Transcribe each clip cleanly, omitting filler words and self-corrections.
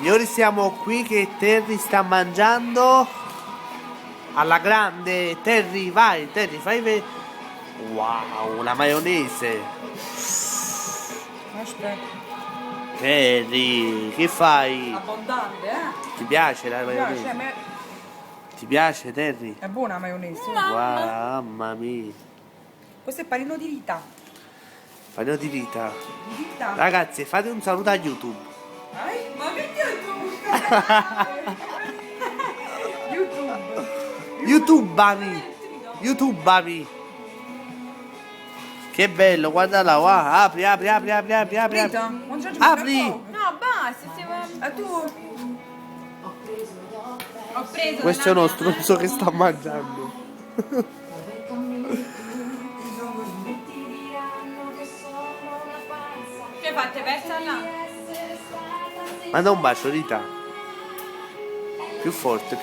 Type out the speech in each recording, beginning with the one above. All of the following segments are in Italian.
Signori, siamo qui che Terry sta mangiando alla grande. Terry, vai, Terry, fai vedere. Wow, la maionese. Aspetta. Terry, che fai? Abbondante, Ti piace la Mi maionese? piace, Ti piace, Terry? è buona la maionese. Mamma mia. Questo è panino di Rita. Panino di Rita. Di Rita. Ragazzi, fate un saluto a YouTube. Ma che ti ho YouTube. YouTubami. YouTubami. Che bello, guardala qua. Apri. Rita, non c'è Apri. No, basta, E tu? ho preso. Questo è uno stronzo che sta mangiando. Che fate persa là? Manda un bacio, Rita. Più forte.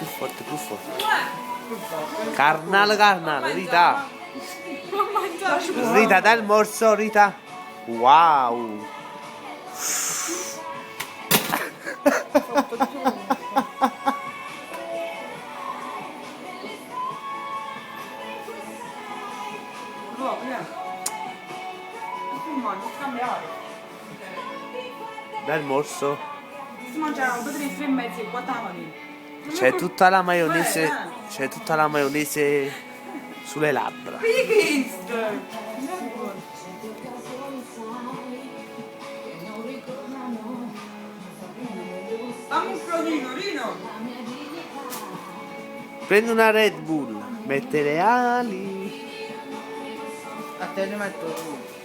Carnale, Rita. Rita, dai il morso, Rita. Wow. Dai il morso. Si mangia un po' di 3 e mezzo e 4 mattina. C'è tutta la maionese sulle labbra. Fammi un prodino, Rino. Prendi una Red Bull, mette le ali. A te ne metto tu.